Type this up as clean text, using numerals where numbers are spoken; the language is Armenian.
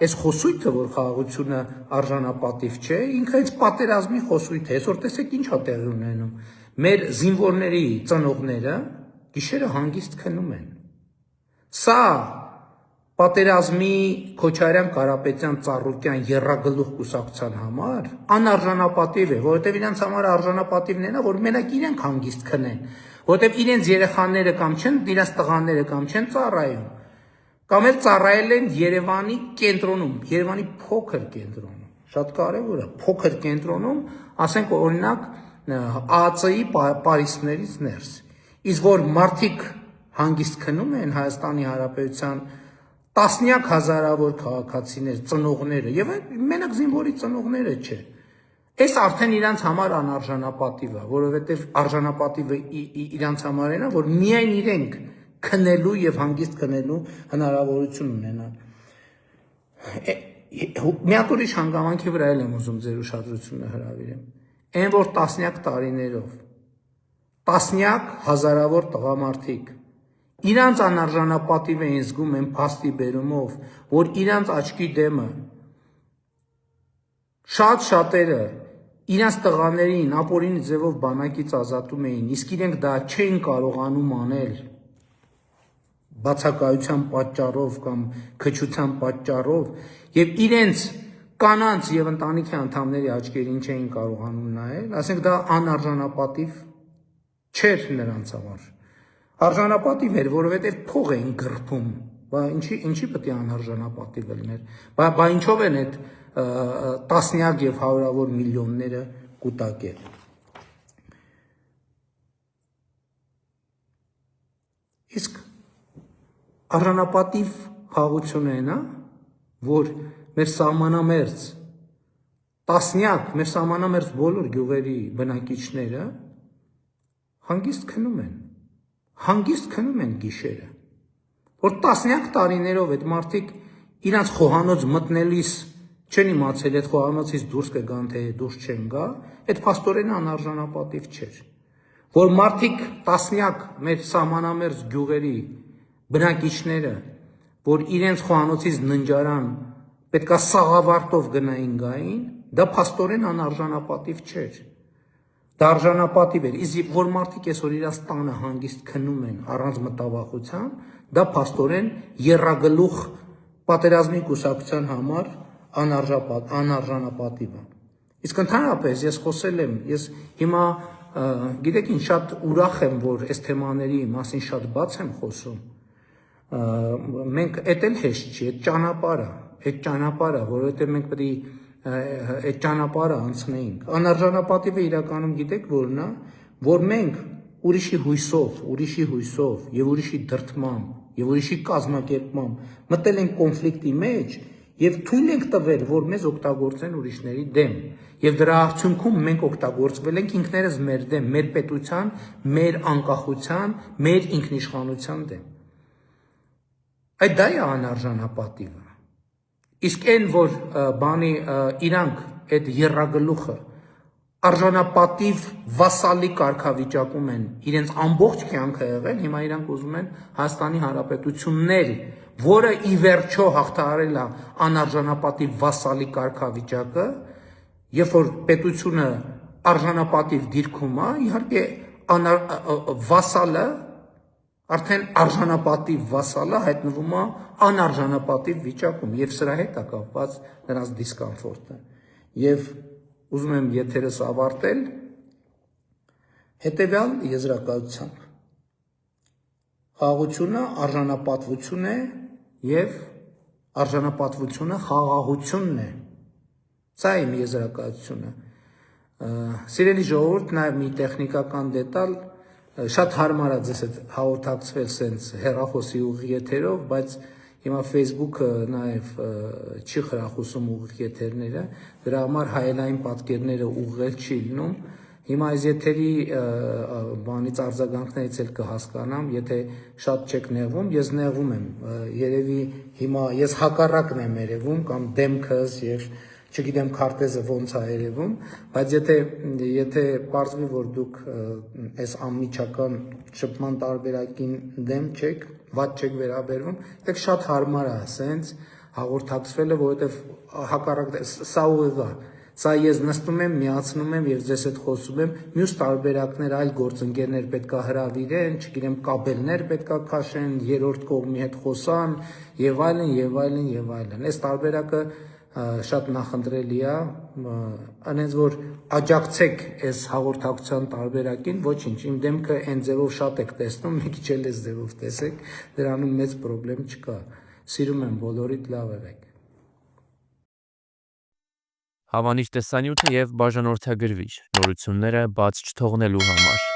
այս խոսույթը, որ խաղաղությունը արժանապատիվ չէ, ինքը այս պատերազմի խոսույթ է, այսօր տեսեք ինչ է տեղի ունենում, մեր զինվորների ծնողները գիշերը հանգիստ քնում են, սա պատերազմի Քոչարյան, Կարապետյան, Ծառուկյան եռագլուխ կուսակցության համար անարժանապատիվ է, որովհետև իրենց համար արժանապատիվն է, որ մենակ իրենք հանգիստ քնեն, որովհետև իրենց երեխաները կամ չեն, իրենց տղաները կամ չեն ծառայում, կամ էլ ծառայել են Երևանի կենտրոնում, Երևանի փոքր կենտրոնում, շատ կարևոր է, փոքր կենտրոնում, ասենք օրինակ ԱԱՑ-ի պարիսպներից ներս, իսկ որ մարդիկ հանգիստ քնում են Հայաստանի Հանրապետության տասնյակ հազարավոր քաղաքացիներ, ծնողները, եւ մենակ զինվորի ծնողները չէ, այս արդեն իրանց համար անարժանապատիվ է, որովհետև արժանապատիվը իրանց համար է, որ միայն իրենք քնելու եւ հանգիստ քնելու հնարավորություն ունենան։ Մի հատ ուրիշ հանգամանքի վրա եմ ուզում ձեր ուշադրությունը հրավիրեմ։ Այն որ տասնյակ տարիներով, տասնյակ հազարավոր տղամարդիկ իրանց անարժանապատիվ էին զգում են փաստի բերումով, որ իրանց աչքի դեմը շատերը իրանց տղաներին ապօրինի ձևով բանակից ազատում էին, իսկ իրենք դա չէին կարողանում անել բացակայության պատճառով կամ քչության պատճառով եւ իրենց կանանց եւ ընտանիքի անդամների աչքերին չէին կարողանում նայել, ասենք դա անարժանապատիվ չէր նրանց համար։ Արժանապատիվ էր, որովհետև փող էին գրփում, բա ինչի պետք է անարժանապատիվ լիներ, բա ինչով են այդ տասնյակ եւ հարյուրավոր միլիոնները կուտակել։ Իսկ արժանապատիվ խաղաղությունը այն է, որ մեր սահմանամերձ տասնյակ, մեր սահմանամերձ բոլոր գյուղերի բնակիչները հանգիստ քնում են գիշերը, որ տասնյակ տարիներով այդ մարդիկ իրանց խոհանոց մտնելիս չեն իմացել այդ խոհանոցից դուրս կգան, թե դուրս չեն գա, այդ փաստորեն անարժանապատիվ չէր, որ մարդիկ տասնյակ մեր սահմանամերձ գյուղերի բնակիչները, որ իրենց խոհանոցից ննջարան պետքա սաղավարտով գնային գային, դա փաստորեն անարժանապատիվ չէր։ Դա արժանապատիվ էր, իսկ որ մարդիկ այսօր իրաց տանը հանգիստ քնում են առանց մտավախության, դա փաստորեն եռագլուխ պատերազմի կուսակցության համար անարժանապատիվ է։ Իսկ ընդհանրապես ես խոսել եմ, ես հիմա գիտեք ինչ շատ ուրախ եմ, որ այս թեմաների մասին շատ բաց եմ խոսում։ Մենք էդ էլ հեշտ չի, այդ ճանապարհը, որովհետև մենք պետք է այդ ճանապարհը անցնեինք։ Անարժանապատիվը իրականում գիտեք որն է, որ մենք ուրիշի հույսով եւ ուրիշի դրդմամբ եւ ուրիշի կազմակերպմամբ մտել ենք կոնֆլիկտի մեջ եւ թույլ ենք տվել, որ մեզ օգտագործեն ուրիշների դեմ։ Եվ դրա արդյունքում մենք օգտագործվել ենք ինքներս մեր դեմ, մեր պետության, մեր անկախության, մեր ինքնիշխանության դեմ։ Այդ դա է անարժանապատիվը։ Իսկ այն, որ բանի իրանք այդ եռագլուխը արժանապատիվ վասալի կարգավիճակում են իրենց ամբողջ կյանքը եղել, հիմա իրանք ուզում են Հայաստանի Հանրապետություններ, որը ի վերջո հաղթահարել է անարժանապատիվ վասալի կարգավիճակը, երբ որ պետությունը արժանապատիվ դիրքում է, իհարկե վասալը արդեն արժանապատիվ վասալը հայտնվում է անարժանապատիվ վիճակում եւ սրա հետ է կապված նրանց դիսկոմֆորտը։ Եվ ուզում եմ եթերս ավարտել հետեւյալ եզրակացությամբ. խաղաղությունը արժանապատվություն է եւ արժանապատվությունը խաղաղությունն է։ Սա է իմ եզրակացությունը։ Սիրելի ժողովուրդ, նաեւ մի տեխնիկական դետալ շատ հարմար է ձեզ հետ հաղորդակցվել սենց հեռախոսի ուղիղ եթերով, բայց հիմա Facebook-ը նաև չի խրախուսում ուղիղ եթերները, դրա համար հայելային պատկերները ուղղել չի լինում։ Հիմա այս եթերի բանից արձագանքներից էլ կհասկանամ, եթե շատ չեք նեղվում, ես նեղվում եմ, երևի հիմա ես հակառակն եմ երևում կամ դեմքս եւ չգիտեմ քարտեզը ոնց է երևում, բայց եթե պարզվի, որ դուք այս անմիջական շփման տարբերակին դեմ չեք, վատ չեք վերաբերվում, դեք շատ հարմար է, սենց հաղորդակցվել է, որովհետև հակառակ սա ուղիղ է։ Սա ես նստում եմ, միացնում եմ եւ ձեզ հետ խոսում եմ, մյուս տարբերակներ այլ գործընկերներ պետքա հրավիրեն, չգիտեմ, կաբելներ պետքա քաշեն, երրորդ կողմի հետ խոսան եւ այլն եւ այլն եւ այլն։ Այս տարբերակը շատ նախընտրելի է, այնց որ աջակցեք այս հաղորդակցության տարբերակին, ոչինչ, իմ դեմքը այն ձևով շատ եք տեսնում, մի քիչ էլ այս ձևով տեսեք, դրանում մեծ խնդրեմ չկա։ Սիրում եմ բոլորիդ, լավ եղեք։ Հավանիչ տեսանյութը եւ բաժանորդագրվիչ նորությունները բաց չթողնելու համար։